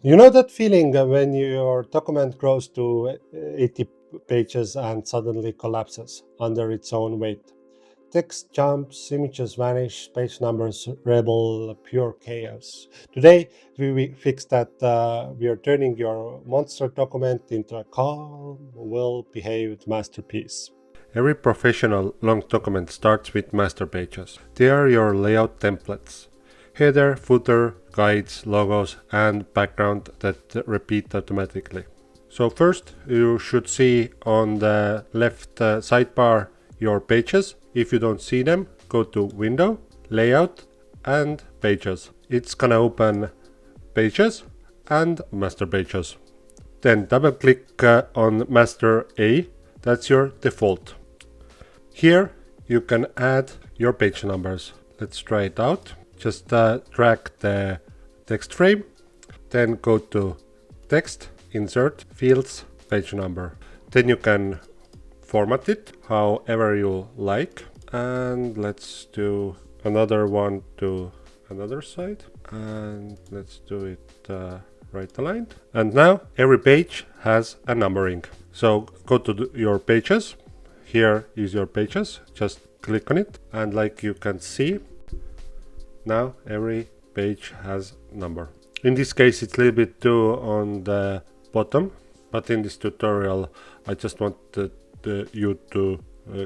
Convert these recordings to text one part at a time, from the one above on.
You know that feeling when your document grows to 80 pages and suddenly collapses under its own weight? Text jumps, images vanish, page numbers rebel, pure chaos. Today, we fix that. We are turning your monster document into a calm, well behaved masterpiece. Every professional long document starts with master pages. They are your layout templates: header, footer, guides, logos, and background that repeat automatically. So first, you should see on the left sidebar your pages. If you don't see them, go to Window, Layout, and Pages. It's gonna open Pages and Master Pages. Then double click on Master A. That's your default. Here you can add your page numbers. Let's try it out. Just drag the text frame, then go to Text, Insert, Fields, Page Number. Then you can format it however you like. And let's do another one to another side. And let's do it right aligned. And now every page has a numbering. So go to your pages. Here is your pages. Just click on it. And like you can see, now every page has number. In this case, it's a little bit too on the bottom, but in this tutorial, I just wanted you to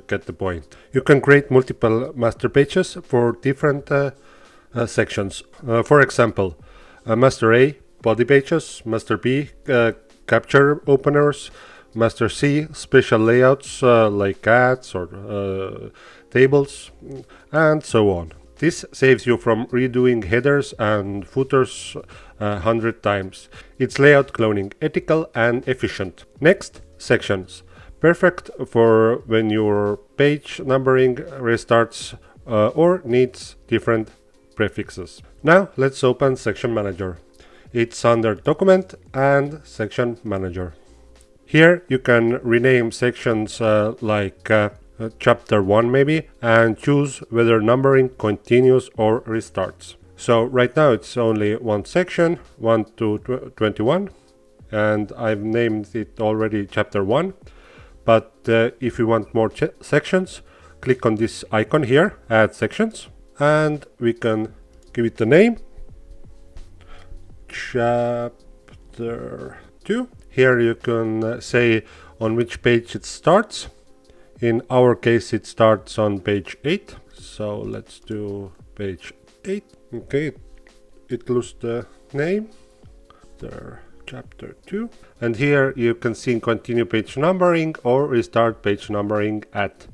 get the point. You can create multiple master pages for different sections. For example, Master A, body pages; Master B, capture openers; Master C, special layouts like ads or tables, and so on. This saves you from redoing headers and footers 100 times. It's layout cloning, ethical and efficient. Next, sections. Perfect for when your page numbering restarts or needs different prefixes. Now let's open Section Manager. It's under Document and Section Manager. Here you can rename sections like chapter 1 maybe, and choose whether numbering continues or restarts. So right now it's only one section, 1 to 21, and I've named it already chapter 1. But if you want more sections, click on this icon here, add sections, and we can give it a name, chapter 2. Here you can say on which page it starts. In our case, it starts on page 8. So let's do page 8. Okay, it lost the name. There, chapter 2. And here you can see continue page numbering or restart page numbering at.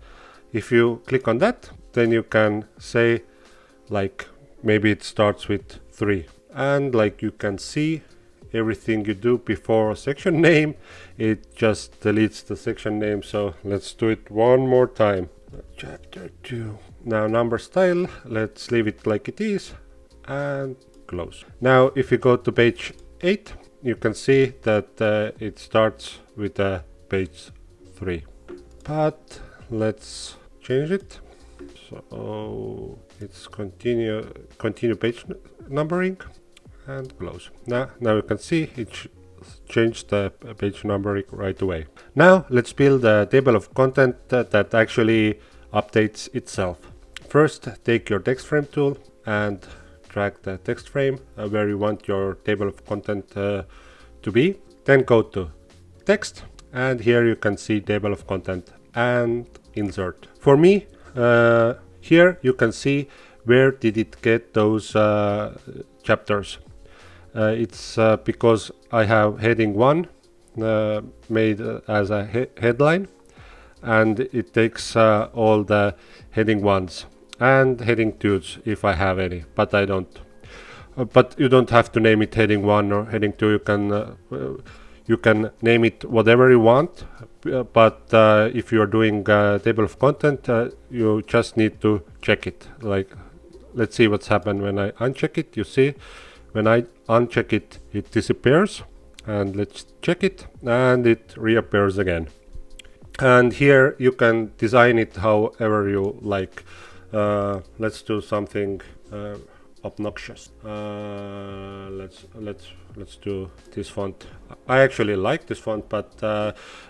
If you click on that, then you can say, like, maybe it starts with 3. And like you can see, everything you do before a section name, it just deletes the section name. So let's do it one more time. Chapter 2. Now number style, let's leave it like it is and close. Now if you go to page 8, you can see that it starts with page 3. But let's change it. So it's continue page numbering and close. Now you can see it changed the page numbering right away. Now let's build a table of content that actually updates itself. First, take your text frame tool and drag the text frame where you want your table of content to be. Then go to text, and here you can see table of content and insert. For me, here you can see where did it get those chapters. It's because I have heading 1 made as a headline, and it takes all the heading 1s and heading 2s if I have any, but I don't. But you don't have to name it heading 1 or heading 2. You can name it whatever you want, but if you are doing a table of content, you just need to check it. Like, let's see what's happened when I uncheck it. You see, when I uncheck it, it disappears. And let's check it, and it reappears again. And here you can design it however you like. Let's do something obnoxious. Let's do this font. I actually like this font, but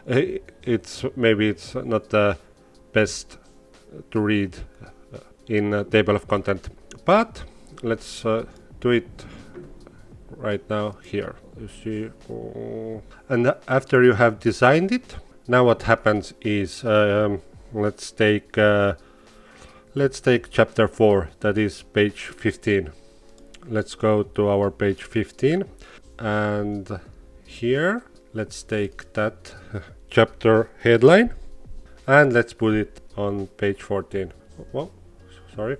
maybe it's not the best to read in a table of content. But let's do it right now here. You see, and after you have designed it, now what happens is let's take chapter 4, that is page 15. Let's go to our page 15, and here let's take that chapter headline and let's put it on page 14. Well, sorry.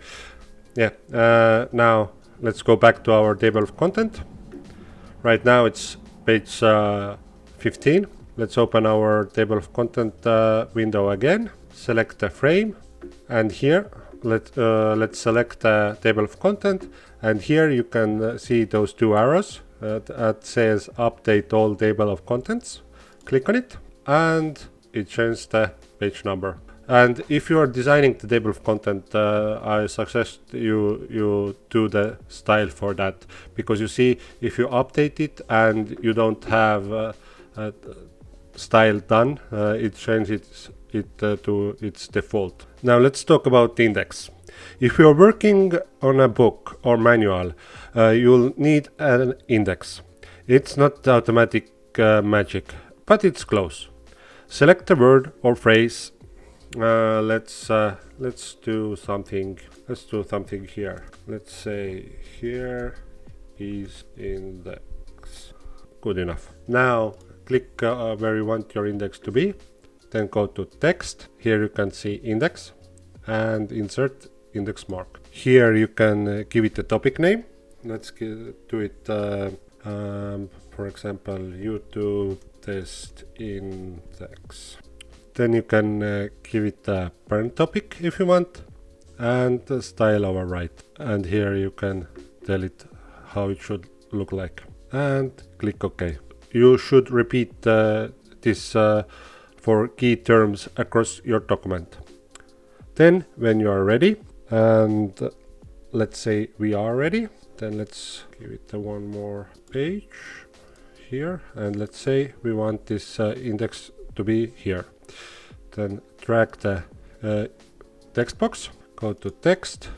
Yeah, now let's go back to our table of content. Right now it's page 15. Let's open our table of content window again, select the frame, and here let's select the table of content, and here you can see those two arrows that says update all table of contents. Click on it and it changes the page number. And if you are designing the table of content, I suggest you do the style for that, because you see, if you update it and you don't have style done, it changes it to its default. Now let's talk about the index. If you're working on a book or manual, you'll need an index. It's not automatic magic, but it's close. Select a word or phrase. Let's do something. Let's do something here. Let's say here is index. Good enough. Now click where you want your index to be. Then go to text. Here you can see index and insert index mark. Here you can give it a topic name. Let's do it, for example, YouTube test index. Then you can give it a parent topic if you want, and style override. And here you can tell it how it should look like. And click OK. You should repeat this for key terms across your document. Then when you are ready, and let's say we are ready, then let's give it one more page here, and let's say we want this index to be here. Then drag the text box, go to text,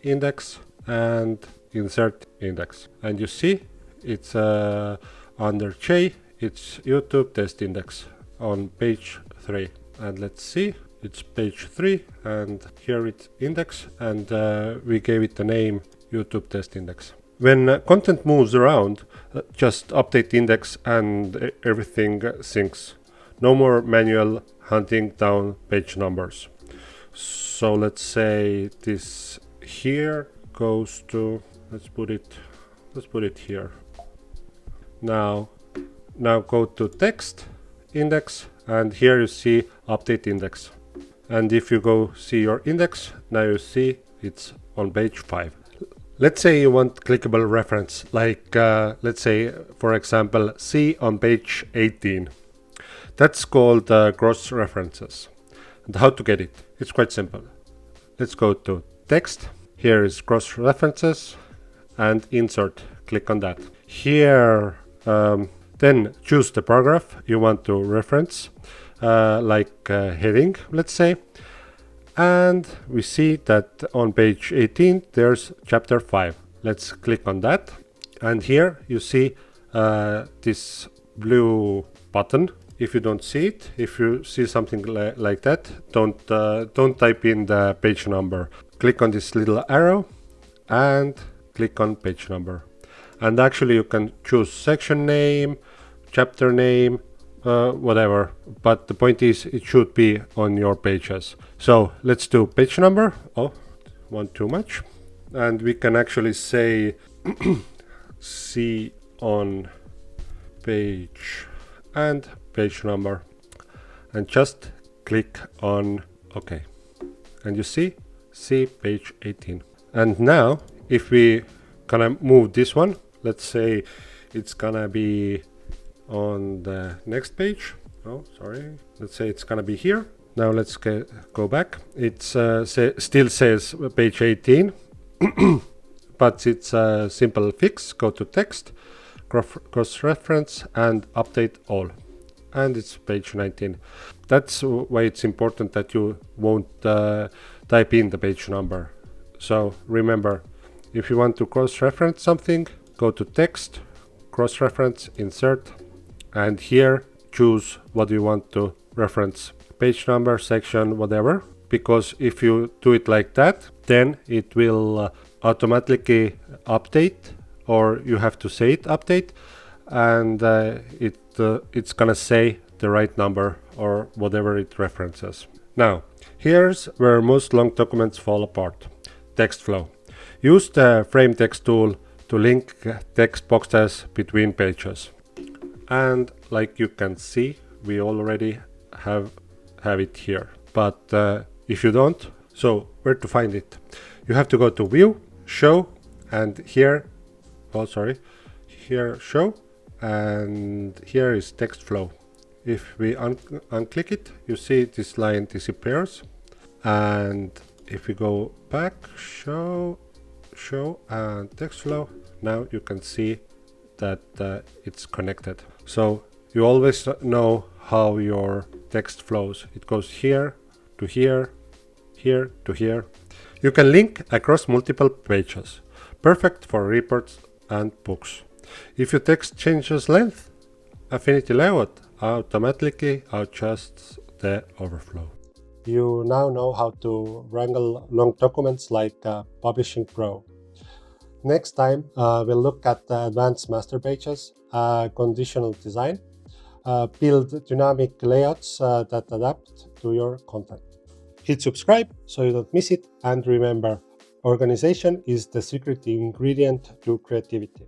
index, and insert index. And you see it's under J, it's YouTube test index on page 3. And let's see, it's page 3, and here it's index, and we gave it the name YouTube test index. When content moves around, just update the index and everything syncs. No more manual hunting down page numbers. So let's say this here goes to, let's put it here. Now go to text, index, and here you see update index. And if you go see your index, now you see it's on page 5. Let's say you want clickable reference, like let's say, for example, see on page 18. That's called cross references. And how to get it? It's quite simple. Let's go to text. Here is cross references and insert. Click on that. Here, then choose the paragraph you want to reference, like heading, let's say. And we see that on page 18 there's chapter 5. Let's click on that, and here you see this blue button. If you don't see it, if you see something like that, don't type in the page number. Click on this little arrow and click on page number. And actually you can choose section name, chapter name, whatever, but the point is it should be on your pages. So let's do page number. Oh, one too much. And we can actually say see on page and page number, and just click on OK. And you see page 18. And now if we gonna move this one, let's say it's gonna be on the next page. Oh, sorry. Let's say it's gonna be here. Now let's go back. It's still says page 18, but it's a simple fix. Go to text, cross-reference, and update all. And it's page 19. That's why it's important that you won't type in the page number. So remember, if you want to cross-reference something, go to text, cross-reference, insert, and here choose what you want to reference, page number, section, whatever. Because if you do it like that, then it will automatically update, or you have to say it update, and it's gonna say the right number or whatever it references. Now, here's where most long documents fall apart. Text flow. Use the frame text tool to link text boxes between pages. And like you can see, we already have it here. But if you don't, so where to find it? You have to go to View, Show, and here, here Show, and here is Text Flow. If we unclick it, you see this line disappears. And if we go back, Show, and Text Flow, now you can see that it's connected. So you always know how your text flows. It goes here to here, here to here. You can link across multiple pages. Perfect for reports and books. If your text changes length, Affinity Layout automatically adjusts the overflow. You now know how to wrangle long documents like Publishing Pro. Next time, we'll look at the advanced master pages, conditional design, build dynamic layouts that adapt to your content. Hit subscribe so you don't miss it, and remember, organization is the secret ingredient to creativity.